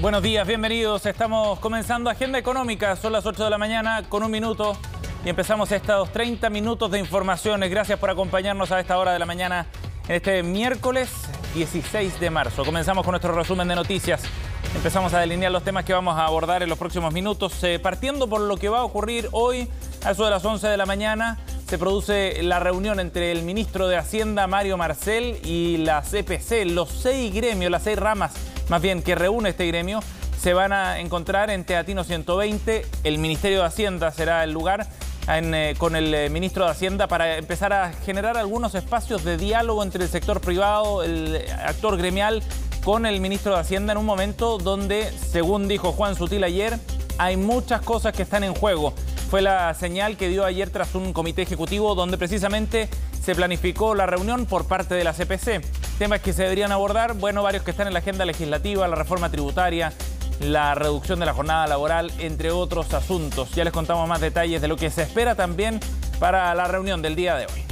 Buenos días, bienvenidos. Estamos comenzando Agenda Económica. Son las 8 de la mañana con un minuto y empezamos estos 30 minutos de informaciones. Gracias por acompañarnos a esta hora de la mañana en este miércoles 16 de marzo. Comenzamos con nuestro resumen de noticias. Empezamos a delinear los temas que vamos a abordar en los próximos minutos, partiendo por lo que va a ocurrir hoy a eso de las 11 de la mañana. Se produce la reunión entre el ministro de Hacienda, Mario Marcel, y la CPC. Los 6 gremios, las 6 ramas, más bien, que reúne este gremio, se van a encontrar en Teatino 120. El Ministerio de Hacienda será el lugar con el ministro de Hacienda para empezar a generar algunos espacios de diálogo entre el sector privado, el actor gremial, con el ministro de Hacienda en un momento donde, según dijo Juan Sutil ayer, hay muchas cosas que están en juego. Fue la señal que dio ayer tras un comité ejecutivo donde precisamente se planificó la reunión por parte de la CPC. Temas que se deberían abordar, bueno, varios que están en la agenda legislativa, la reforma tributaria, la reducción de la jornada laboral, entre otros asuntos. Ya les contamos más detalles de lo que se espera también para la reunión del día de hoy.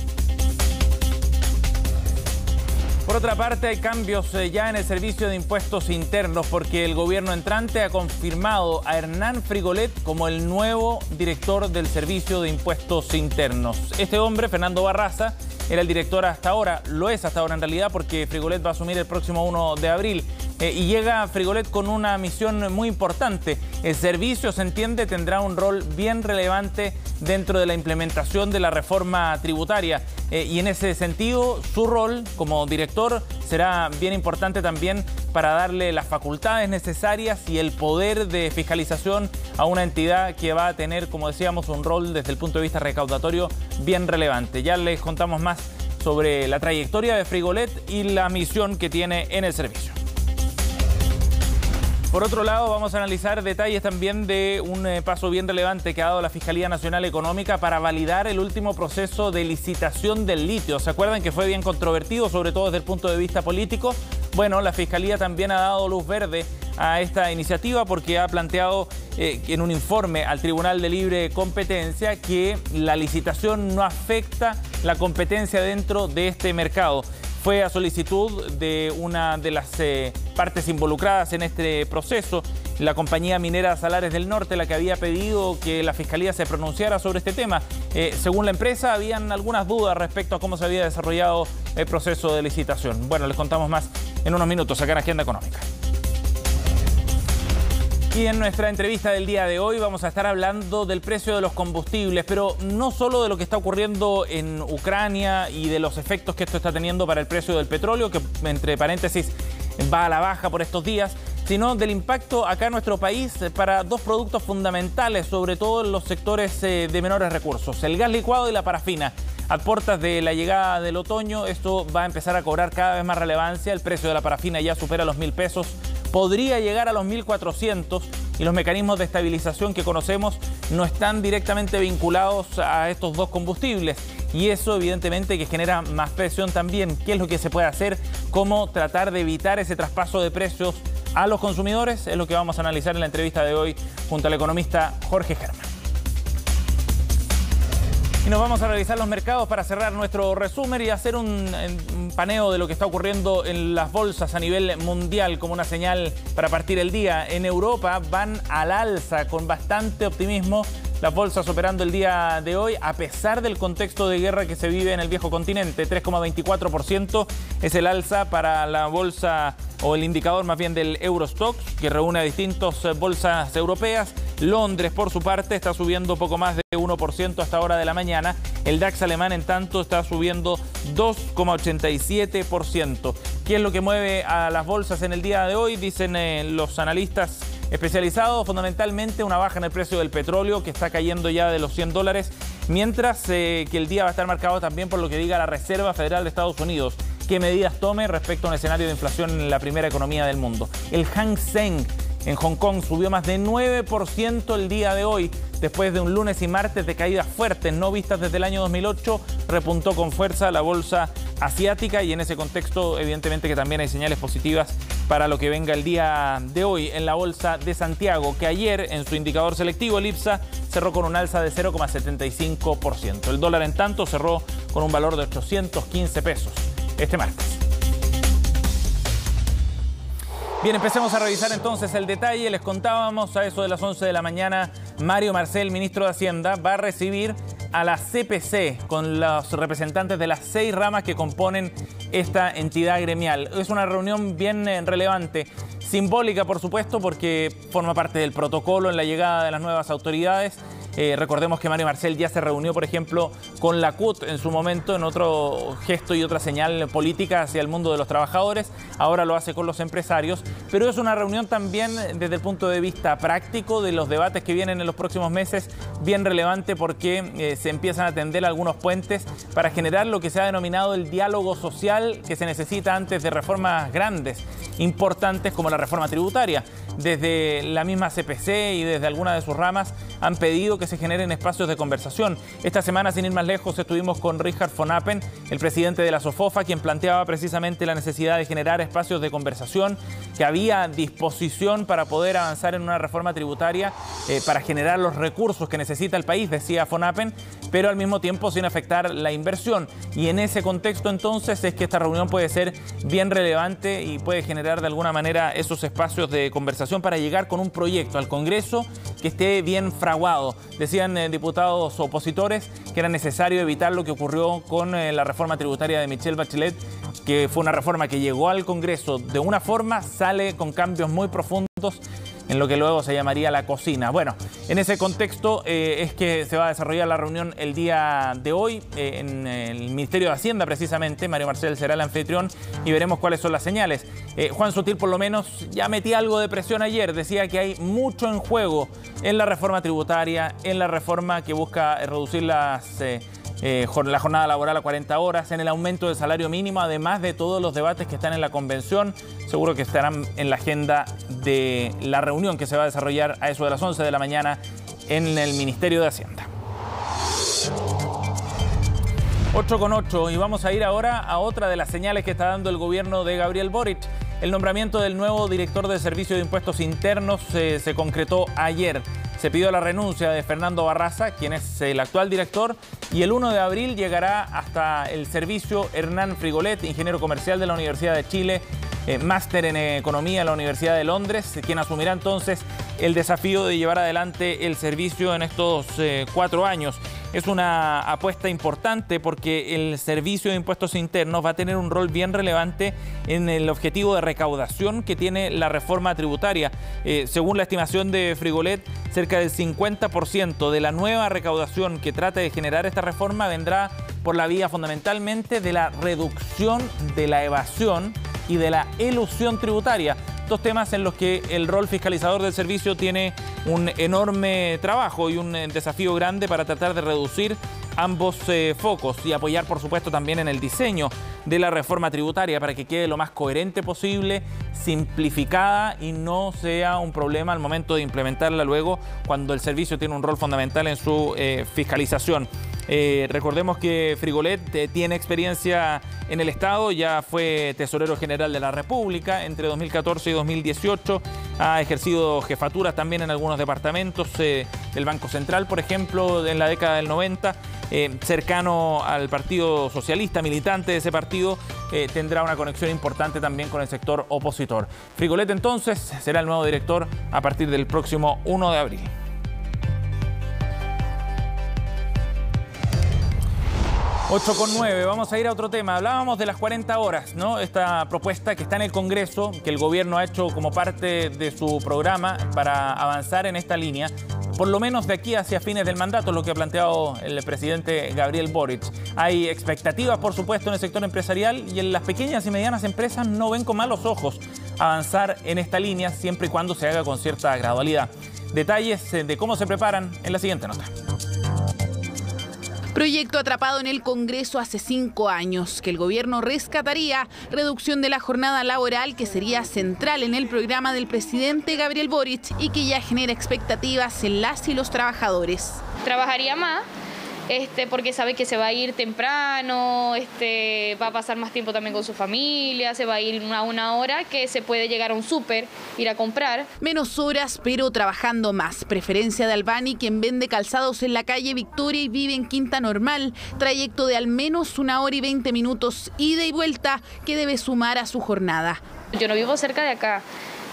Por otra parte, hay cambios ya en el Servicio de Impuestos Internos porque el gobierno entrante ha confirmado a Hernán Frigolet como el nuevo director del Servicio de Impuestos Internos. Este hombre, Fernando Barraza, era el director hasta ahora, lo es hasta ahora en realidad porque Frigolet va a asumir el próximo 1 de abril. Y llega Frigolet con una misión muy importante. El servicio, se entiende, tendrá un rol bien relevante dentro de la implementación de la reforma tributaria. Y en ese sentido, su rol como director será bien importante también para darle las facultades necesarias y el poder de fiscalización a una entidad que va a tener, como decíamos, un rol desde el punto de vista recaudatorio bien relevante. Ya les contamos más sobre la trayectoria de Frigolet y la misión que tiene en el servicio. Por otro lado, vamos a analizar detalles también de un paso bien relevante que ha dado la Fiscalía Nacional Económica para validar el último proceso de licitación del litio. ¿Se acuerdan que fue bien controvertido, sobre todo desde el punto de vista político? Bueno, la Fiscalía también ha dado luz verde a esta iniciativa porque ha planteado en un informe al Tribunal de Libre Competencia que la licitación no afecta la competencia dentro de este mercado. Fue a solicitud de una de las partes involucradas en este proceso, la compañía minera Salares del Norte, la que había pedido que la Fiscalía se pronunciara sobre este tema. Según la empresa, habían algunas dudas respecto a cómo se había desarrollado el proceso de licitación. Bueno, les contamos más en unos minutos acá en Agenda Económica. Y en nuestra entrevista del día de hoy vamos a estar hablando del precio de los combustibles, pero no solo de lo que está ocurriendo en Ucrania y de los efectos que esto está teniendo para el precio del petróleo, que entre paréntesis va a la baja por estos días, sino del impacto acá en nuestro país para dos productos fundamentales, sobre todo en los sectores de menores recursos, el gas licuado y la parafina. A puertas de la llegada del otoño, esto va a empezar a cobrar cada vez más relevancia. El precio de la parafina ya supera los 1.000 pesos. Podría llegar a los 1.400 y los mecanismos de estabilización que conocemos no están directamente vinculados a estos dos combustibles. Y eso evidentemente que genera más presión también. ¿Qué es lo que se puede hacer? ¿Cómo tratar de evitar ese traspaso de precios a los consumidores? Es lo que vamos a analizar en la entrevista de hoy junto al economista Jorge Germán. Y nos vamos a revisar los mercados para cerrar nuestro resumen y hacer un paneo de lo que está ocurriendo en las bolsas a nivel mundial como una señal para partir el día. En Europa van al alza con bastante optimismo. Las bolsas operando el día de hoy, a pesar del contexto de guerra que se vive en el viejo continente. 3,24% es el alza para la bolsa, o el indicador más bien del Eurostoxx, que reúne a distintas bolsas europeas. Londres, por su parte, está subiendo poco más de 1% hasta hora de la mañana. El DAX alemán, en tanto, está subiendo 2,87%. ¿Qué es lo que mueve a las bolsas en el día de hoy? Dicen los analistas especializados, fundamentalmente una baja en el precio del petróleo, que está cayendo ya de los $100, mientras que el día va a estar marcado también por lo que diga la Reserva Federal de Estados Unidos, qué medidas tome respecto a un escenario de inflación en la primera economía del mundo. El Hang Seng en Hong Kong subió más de 9% el día de hoy, después de un lunes y martes de caídas fuertes no vistas desde el año 2008, repuntó con fuerza la bolsa asiática y en ese contexto evidentemente que también hay señales positivas para lo que venga el día de hoy en la bolsa de Santiago, que ayer en su indicador selectivo, el IPSA, cerró con un alza de 0,75%. El dólar, en tanto, cerró con un valor de 815 pesos este martes. Bien, empecemos a revisar entonces el detalle. Les contábamos a eso de las 11 de la mañana, Mario Marcel, ministro de Hacienda, va a recibir a la CPC con los representantes de las 6 ramas que componen esta entidad gremial. Es una reunión bien relevante, simbólica por supuesto, porque forma parte del protocolo en la llegada de las nuevas autoridades. Recordemos que Mario Marcel ya se reunió, por ejemplo, con la CUT en su momento, en otro gesto y otra señal política hacia el mundo de los trabajadores. Ahora lo hace con los empresarios, pero es una reunión también desde el punto de vista práctico de los debates que vienen en los próximos meses, bien relevante porque se empiezan a tender algunos puentes para generar lo que se ha denominado el diálogo social que se necesita antes de reformas grandes, importantes como la reforma tributaria. Desde la misma CPC y desde algunas de sus ramas han pedido que se generen espacios de conversación. Esta semana, sin ir más lejos, estuvimos con Richard von Appen, el presidente de la SOFOFA, quien planteaba precisamente la necesidad de generar espacios de conversación, que había disposición para poder avanzar en una reforma tributaria para generar los recursos que necesita el país, decía von Appen, pero al mismo tiempo sin afectar la inversión. Y en ese contexto entonces es que esta reunión puede ser bien relevante y puede generar de alguna manera esos espacios de conversación para llegar con un proyecto al Congreso que esté bien fraguado. Decían diputados opositores que era necesario evitar lo que ocurrió con la reforma tributaria de Michelle Bachelet, que fue una reforma que llegó al Congreso de una forma, sale con cambios muy profundos en lo que luego se llamaría la cocina. Bueno, en ese contexto es que se va a desarrollar la reunión el día de hoy en el Ministerio de Hacienda precisamente. Mario Marcel será el anfitrión y veremos cuáles son las señales. Juan Sutil por lo menos ya metía algo de presión ayer, decía que hay mucho en juego en la reforma tributaria, en la reforma que busca reducir la jornada laboral a 40 horas, en el aumento del salario mínimo, además de todos los debates que están en la convención. Seguro que estarán en la agenda de la reunión que se va a desarrollar a eso de las 11 de la mañana en el Ministerio de Hacienda. 8:08 y vamos a ir ahora a otra de las señales que está dando el gobierno de Gabriel Boric. El nombramiento del nuevo director de Servicio de Impuestos Internos se concretó ayer. Se pidió la renuncia de Fernando Barraza, quien es el actual director, y el 1 de abril llegará hasta el servicio Hernán Frigolet, ingeniero comercial de la Universidad de Chile, máster en Economía en la Universidad de Londres, quien asumirá entonces el desafío de llevar adelante el servicio en estos 4 años. Es una apuesta importante porque el Servicio de Impuestos Internos va a tener un rol bien relevante en el objetivo de recaudación que tiene la reforma tributaria. Según la estimación de Frigolet, cerca del 50% de la nueva recaudación que trate de generar esta reforma vendrá por la vía fundamentalmente de la reducción de la evasión y de la elusión tributaria. Dos temas en los que el rol fiscalizador del servicio tiene un enorme trabajo y un desafío grande para tratar de reducir ambos focos y apoyar, por supuesto, también en el diseño de la reforma tributaria para que quede lo más coherente posible, simplificada y no sea un problema al momento de implementarla luego cuando el servicio tiene un rol fundamental en su fiscalización. Recordemos que Frigolet tiene experiencia en el Estado, ya fue tesorero general de la República entre 2014 y 2018, ha ejercido jefaturas también en algunos departamentos del Banco Central, por ejemplo, en la década del 90, cercano al Partido Socialista, militante de ese partido, tendrá una conexión importante también con el sector opositor. Frigolet entonces será el nuevo director a partir del próximo 1 de abril. 8:09, vamos a ir a otro tema. Hablábamos de las 40 horas, ¿no? Esta propuesta que está en el Congreso, que el gobierno ha hecho como parte de su programa para avanzar en esta línea, por lo menos de aquí hacia fines del mandato, lo que ha planteado el presidente Gabriel Boric. Hay expectativas, por supuesto, en el sector empresarial y en las pequeñas y medianas empresas no ven con malos ojos avanzar en esta línea siempre y cuando se haga con cierta gradualidad. Detalles de cómo se preparan en la siguiente nota. Proyecto atrapado en el Congreso hace 5 años, que el gobierno rescataría, reducción de la jornada laboral que sería central en el programa del presidente Gabriel Boric y que ya genera expectativas en las y los trabajadores. Trabajaría más, porque sabe que se va a ir temprano, va a pasar más tiempo también con su familia, se va a ir a una hora que se puede llegar a un súper, ir a comprar. Menos horas, pero trabajando más. Preferencia de Albani, quien vende calzados en la calle Victoria y vive en Quinta Normal. Trayecto de al menos 1 hora y 20 minutos, ida y vuelta, que debe sumar a su jornada. Yo no vivo cerca de acá.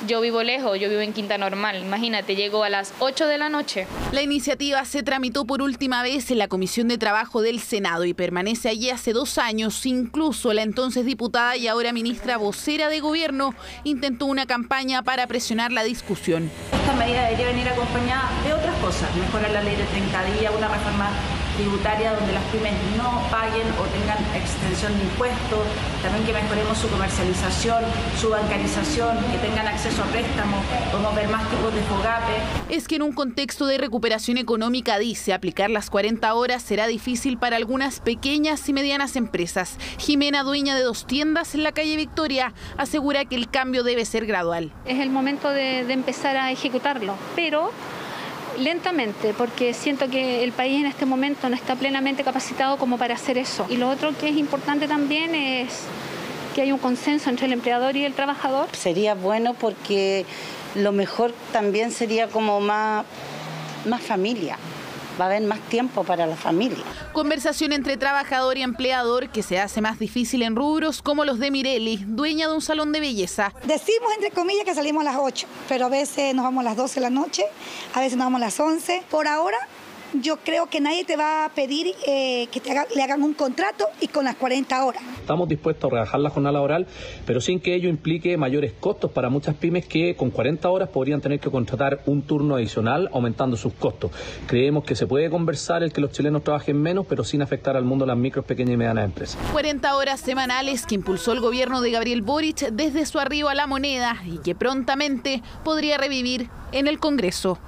Yo vivo lejos, yo vivo en Quinta Normal. Imagínate, llego a las 8 de la noche. La iniciativa se tramitó por última vez en la Comisión de Trabajo del Senado y permanece allí hace 2 años. Incluso la entonces diputada y ahora ministra vocera de Gobierno intentó una campaña para presionar la discusión. Esta medida debería venir acompañada de otras cosas. Mejorar la ley de 30 días, una reforma tributaria donde las pymes no paguen o tengan extensión de impuestos, también que mejoremos su comercialización, su bancarización, que tengan acceso a préstamos, podemos ver más tipos de FOGAPE. Es que en un contexto de recuperación económica, dice, aplicar las 40 horas será difícil para algunas pequeñas y medianas empresas. Jimena, dueña de 2 tiendas en la calle Victoria, asegura que el cambio debe ser gradual. Es el momento de empezar a ejecutarlo, pero lentamente, porque siento que el país en este momento no está plenamente capacitado como para hacer eso. Y lo otro que es importante también es que hay un consenso entre el empleador y el trabajador. Sería bueno porque lo mejor también sería como más familia. Va a haber más tiempo para la familia. Conversación entre trabajador y empleador que se hace más difícil en rubros como los de Mireli, dueña de un salón de belleza. Decimos entre comillas que salimos a las 8, pero a veces nos vamos a las 12 de la noche, a veces nos vamos a las 11. Por ahora yo creo que nadie te va a pedir que le hagan un contrato y con las 40 horas. Estamos dispuestos a rebajar la jornada laboral, pero sin que ello implique mayores costos para muchas pymes que con 40 horas podrían tener que contratar un turno adicional, aumentando sus costos. Creemos que se puede conversar el que los chilenos trabajen menos, pero sin afectar al mundo de las micros, pequeñas y medianas empresas. 40 horas semanales que impulsó el gobierno de Gabriel Boric desde su arribo a la moneda y que prontamente podría revivir en el Congreso.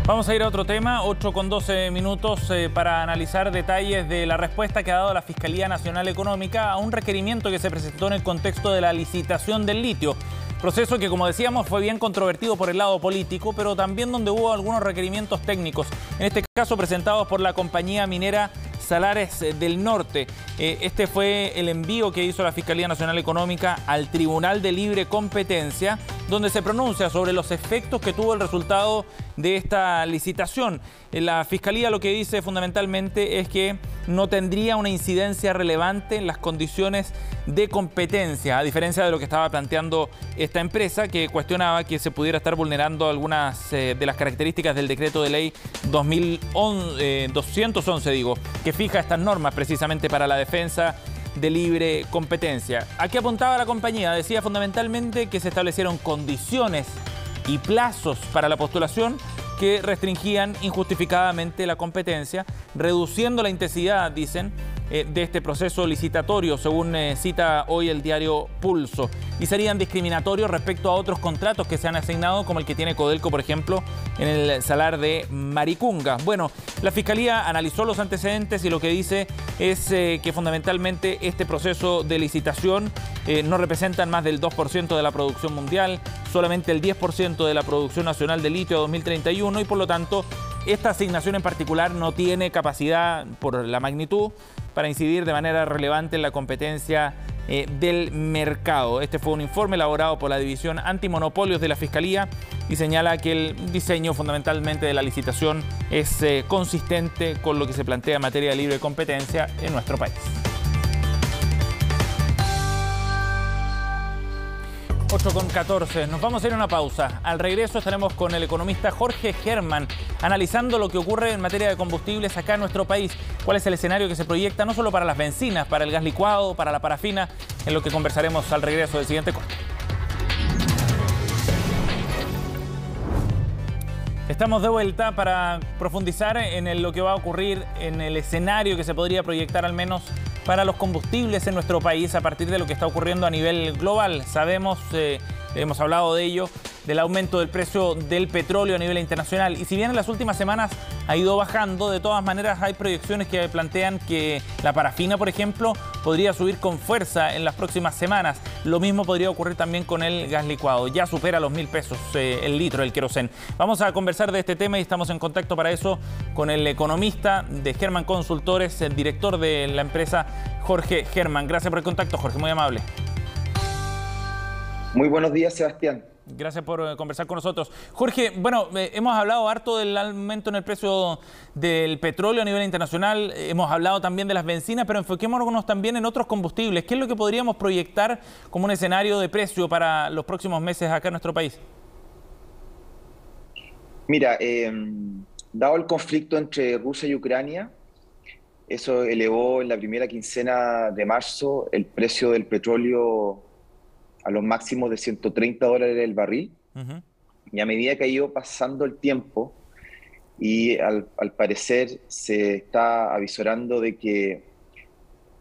Vamos a ir a otro tema, 8:12 para analizar detalles de la respuesta que ha dado la Fiscalía Nacional Económica a un requerimiento que se presentó en el contexto de la licitación del litio. Proceso que, como decíamos, fue bien controvertido por el lado político, pero también donde hubo algunos requerimientos técnicos, en este caso presentados por la compañía minera Salares del Norte. Este fue el envío que hizo la Fiscalía Nacional Económica al Tribunal de Libre Competencia, donde se pronuncia sobre los efectos que tuvo el resultado de esta licitación. La Fiscalía lo que dice fundamentalmente es que no tendría una incidencia relevante en las condiciones de competencia, a diferencia de lo que estaba planteando esta empresa, que cuestionaba que se pudiera estar vulnerando algunas de las características del decreto de ley 211, que fija estas normas precisamente para la defensa de libre competencia. ¿A qué apuntaba la compañía? Decía fundamentalmente que se establecieron condiciones y plazos para la postulación que restringían injustificadamente la competencia, reduciendo la intensidad, dicen, de este proceso licitatorio, según cita hoy el diario Pulso, y serían discriminatorios respecto a otros contratos que se han asignado, como el que tiene Codelco, por ejemplo, en el salar de Maricunga. Bueno, la Fiscalía analizó los antecedentes y lo que dice es que fundamentalmente este proceso de licitación no representan más del 2% de la producción mundial, solamente el 10% de la producción nacional de litio a 2031 y por lo tanto esta asignación en particular no tiene capacidad por la magnitud para incidir de manera relevante en la competencia del mercado. Este fue un informe elaborado por la División Antimonopolios de la Fiscalía y señala que el diseño fundamentalmente de la licitación es consistente con lo que se plantea en materia de libre competencia en nuestro país. 8:14. Nos vamos a ir a una pausa. Al regreso estaremos con el economista Jorge Germán analizando lo que ocurre en materia de combustibles acá en nuestro país. Cuál es el escenario que se proyecta no solo para las bencinas, para el gas licuado, para la parafina, en lo que conversaremos al regreso del siguiente corte. Estamos de vuelta para profundizar en lo que va a ocurrir en el escenario que se podría proyectar al menos para los combustibles en nuestro país a partir de lo que está ocurriendo a nivel global. Sabemos, hemos hablado de ello, del aumento del precio del petróleo a nivel internacional. Y si bien en las últimas semanas ha ido bajando, de todas maneras hay proyecciones que plantean que la parafina, por ejemplo, podría subir con fuerza en las próximas semanas. Lo mismo podría ocurrir también con el gas licuado. Ya supera los 1.000 pesos el litro, el querosén. Vamos a conversar de este tema y estamos en contacto para eso con el economista de Germán Consultores, el director de la empresa, Jorge Germán. Gracias por el contacto, Jorge, muy amable. Muy buenos días, Sebastián. Gracias por conversar con nosotros. Jorge, bueno, hemos hablado harto del aumento en el precio del petróleo a nivel internacional, hemos hablado también de las bencinas, pero enfoquémonos también en otros combustibles. ¿Qué es lo que podríamos proyectar como un escenario de precio para los próximos meses acá en nuestro país? Mira, dado el conflicto entre Rusia y Ucrania, eso elevó en la primera quincena de marzo el precio del petróleo a los máximos de $130 el barril. Y a medida que ha ido pasando el tiempo y al parecer se está avisorando de que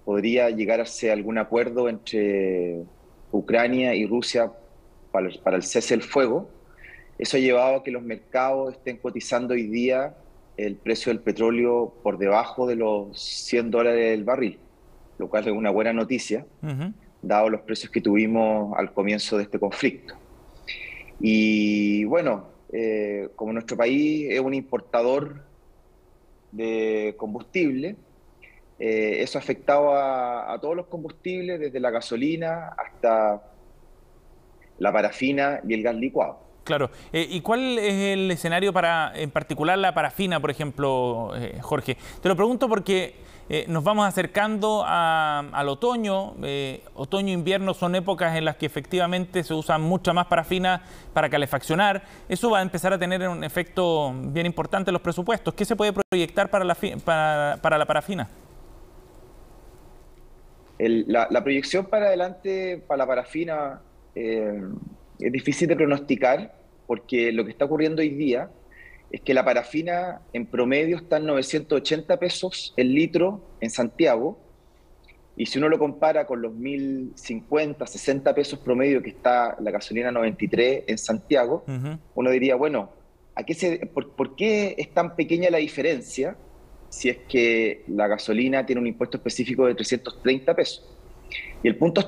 podría llegarse a algún acuerdo entre Ucrania y Rusia para el cese del fuego, eso ha llevado a que los mercados estén cotizando hoy día el precio del petróleo por debajo de los $100 el barril, lo cual es una buena noticia, dado los precios que tuvimos al comienzo de este conflicto. Y bueno, como nuestro país es un importador de combustible, eso ha afectado a todos los combustibles, desde la gasolina hasta la parafina y el gas licuado. Claro. ¿Y cuál es el escenario para, en particular, la parafina, por ejemplo, Jorge? Te lo pregunto porque nos vamos acercando al otoño. Otoño-invierno son épocas en las que efectivamente se usa mucha más parafina para calefaccionar. Eso va a empezar a tener un efecto bien importante en los presupuestos. ¿Qué se puede proyectar para la parafina? La proyección para adelante para la parafina es difícil de pronosticar, porque lo que está ocurriendo hoy día es que la parafina en promedio está en 980 pesos el litro en Santiago, y si uno lo compara con los 1.050, 60 pesos promedio que está la gasolina 93 en Santiago, uno diría, bueno, ¿por qué es tan pequeña la diferencia si es que la gasolina tiene un impuesto específico de 330 pesos? Y el punto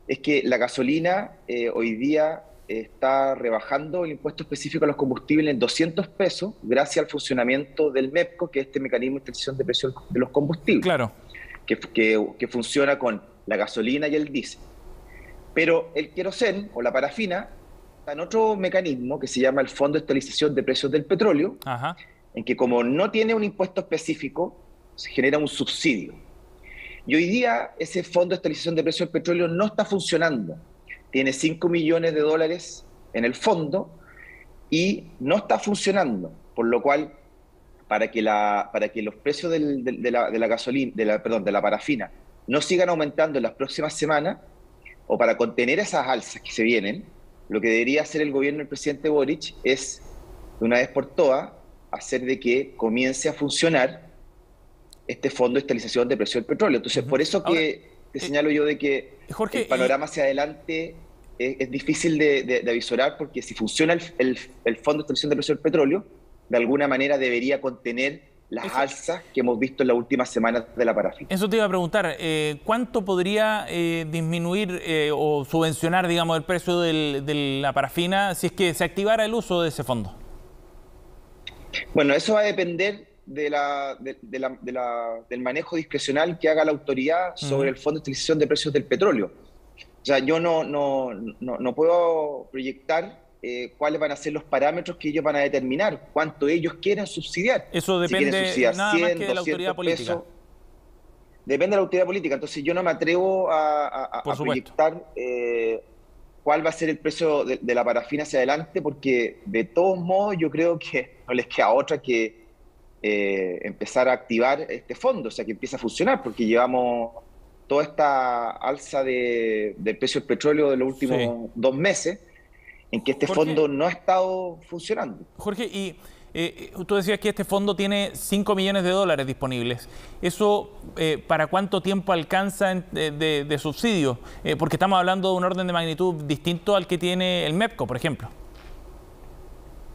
es que la gasolina hoy día está rebajando el impuesto específico a los combustibles en 200 pesos gracias al funcionamiento del MEPCO, que es este mecanismo de institución de precios de los combustibles, claro, que funciona con la gasolina y el diésel. Pero el queroseno o la parafina está en otro mecanismo que se llama el Fondo de Estabilización de Precios del Petróleo, en que como no tiene un impuesto específico, se genera un subsidio. Y hoy día ese Fondo de Estabilización de Precios del Petróleo no está funcionando. Tiene $5 millones en el fondo y no está funcionando, por lo cual para que los precios de la gasolina, de la parafina no sigan aumentando en las próximas semanas, o para contener esas alzas que se vienen, lo que debería hacer el gobierno del presidente Boric es, de una vez por todas, hacer de que comience a funcionar este Fondo de Estabilización de Precios del Petróleo. Entonces, por eso que te señalo yo de que Jorge, el panorama hacia adelante es difícil de avisorar, porque si funciona el Fondo de Estabilización de Precios del Petróleo, de alguna manera debería contener las alzas que hemos visto en las últimas semanas de la parafina. Eso te iba a preguntar, ¿cuánto podría disminuir o subvencionar, digamos, el precio de la parafina si es que se activara el uso de ese fondo? Bueno, eso va a depender del manejo discrecional que haga la autoridad sobre el Fondo de Estabilización de Precios del Petróleo. O sea, yo no puedo proyectar cuáles van a ser los parámetros que ellos van a determinar, cuánto ellos quieren subsidiar. Eso depende nada 100, más que de la autoridad política. Pesos, depende de la autoridad política. Entonces yo no me atrevo a proyectar cuál va a ser el precio de la parafina hacia adelante, porque de todos modos yo creo que no les queda otra que empezar a activar este fondo, o sea, que empiece a funcionar, porque llevamos toda esta alza del precio del petróleo de los últimos 2 meses, en que este fondo no ha estado funcionando. Jorge, y tú decías que este fondo tiene $5 millones disponibles. ¿Eso para cuánto tiempo alcanza de subsidio? Porque estamos hablando de un orden de magnitud distinto al que tiene el MEPCO, por ejemplo.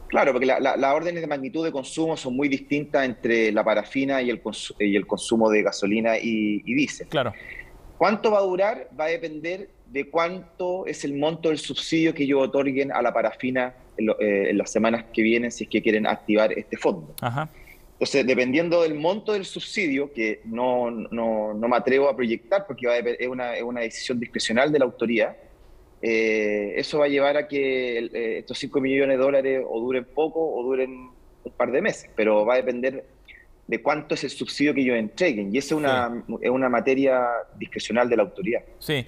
Claro, porque las órdenes de magnitud de consumo son muy distintas entre la parafina y el consumo de gasolina y diésel. Claro. ¿Cuánto va a durar? Va a depender de cuánto es el monto del subsidio que ellos otorguen a la parafina en las semanas que vienen, si es que quieren activar este fondo. Entonces, dependiendo del monto del subsidio, que no me atrevo a proyectar porque es una decisión discrecional de la autoridad, eso va a llevar a que estos 5 millones de dólares o duren poco o duren un par de meses, pero va a depender de cuánto es el subsidio que ellos entreguen, y esa es una materia discrecional de la autoridad. Sí.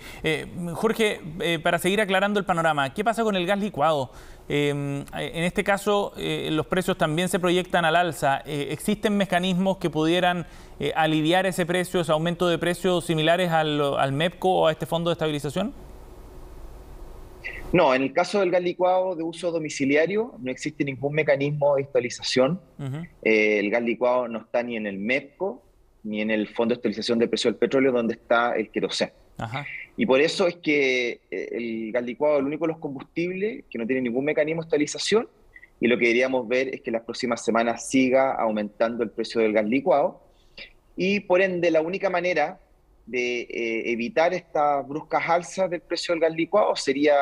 Jorge, para seguir aclarando el panorama, ¿qué pasa con el gas licuado? En este caso, los precios también se proyectan al alza. ¿Existen mecanismos que pudieran aliviar ese precio, ese aumento de precios similares al MEPCO o a este fondo de estabilización? No, en el caso del gas licuado de uso domiciliario no existe ningún mecanismo de estabilización. El gas licuado no está ni en el MEPCO ni en el Fondo de Estabilización del Precio del Petróleo, donde está el queroseno. Y por eso es que el gas licuado es el único de los combustibles que no tiene ningún mecanismo de estabilización, y lo que deberíamos ver es que las próximas semanas siga aumentando el precio del gas licuado, y por ende la única manera de evitar estas bruscas alzas del precio del gas licuado sería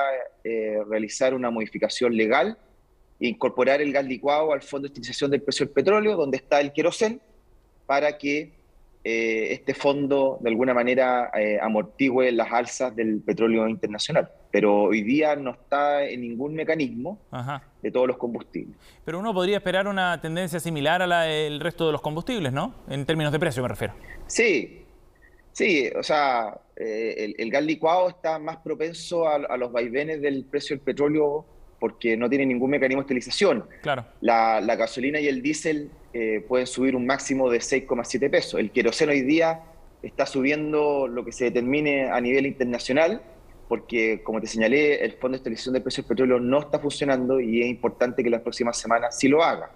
realizar una modificación legal e incorporar el gas licuado al Fondo de Estabilización del Precio del Petróleo, donde está el queroseno, para que este fondo de alguna manera amortigüe las alzas del petróleo internacional. Pero hoy día no está en ningún mecanismo de todos los combustibles. Pero uno podría esperar una tendencia similar a la del resto de los combustibles, ¿no? En términos de precio me refiero. Sí, o sea, el gas licuado está más propenso a los vaivenes del precio del petróleo porque no tiene ningún mecanismo de estabilización. Claro. La gasolina y el diésel pueden subir un máximo de 6,7 pesos. El queroseno hoy día está subiendo lo que se determine a nivel internacional, porque, como te señalé, el Fondo de Estabilización del Precio del Petróleo no está funcionando y es importante que las próximas semanas sí lo haga.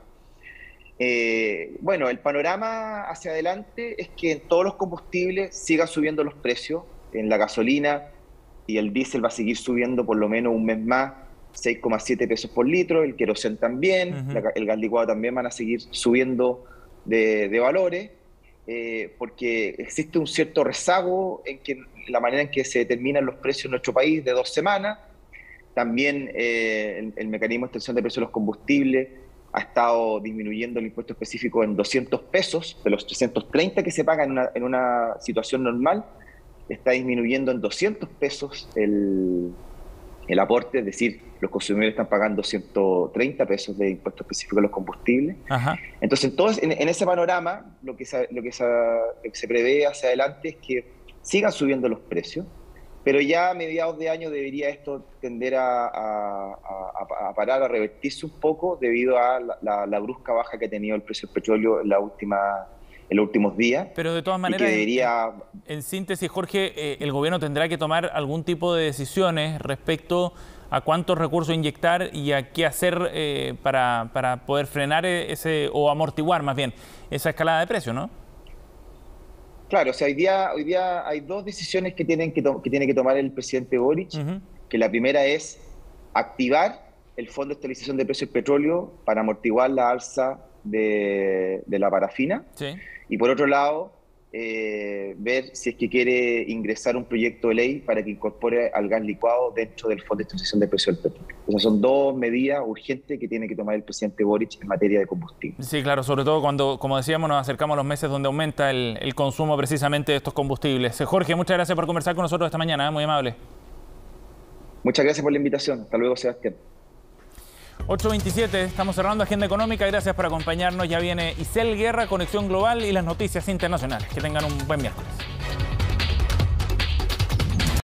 Bueno, el panorama hacia adelante es que en todos los combustibles sigan subiendo los precios. En la gasolina y el diésel va a seguir subiendo por lo menos un mes más, 6,7 pesos por litro, el queroseno también, el gas licuado también van a seguir subiendo de valores, porque existe un cierto rezago en la manera en que se determinan los precios en nuestro país de 2 semanas. También el mecanismo de extensión de precios de los combustibles ha estado disminuyendo el impuesto específico en 200 pesos, de los 330 que se pagan en una situación normal, está disminuyendo en 200 pesos el aporte, es decir, los consumidores están pagando 130 pesos de impuesto específico a los combustibles. Entonces, en ese panorama, lo que se prevé hacia adelante es que sigan subiendo los precios, pero ya a mediados de año debería esto tender a parar, a revertirse un poco debido a la brusca baja que ha tenido el precio del petróleo en los últimos días. Pero de todas maneras, en síntesis, Jorge, el gobierno tendrá que tomar algún tipo de decisiones respecto a cuántos recursos inyectar y a qué hacer para poder frenar o amortiguar más bien esa escalada de precios, ¿no? Claro, o sea, hoy día hay 2 decisiones que tiene que tomar el presidente Boric, que la primera es activar el Fondo de Estabilización de Precios del Petróleo para amortiguar la alza de la parafina, y por otro lado, ver si es que quiere ingresar un proyecto de ley para que incorpore al gas licuado dentro del Fondo de Estabilización de Precios del Petróleo. Esas son 2 medidas urgentes que tiene que tomar el presidente Boric en materia de combustible. Sí, claro, sobre todo cuando, como decíamos, nos acercamos a los meses donde aumenta el consumo precisamente de estos combustibles. Jorge, muchas gracias por conversar con nosotros esta mañana, muy amable. Muchas gracias por la invitación. Hasta luego, Sebastián. 8:27, estamos cerrando Agenda Económica. Gracias por acompañarnos. Ya viene Isel Guerra, Conexión Global y las noticias internacionales. Que tengan un buen miércoles.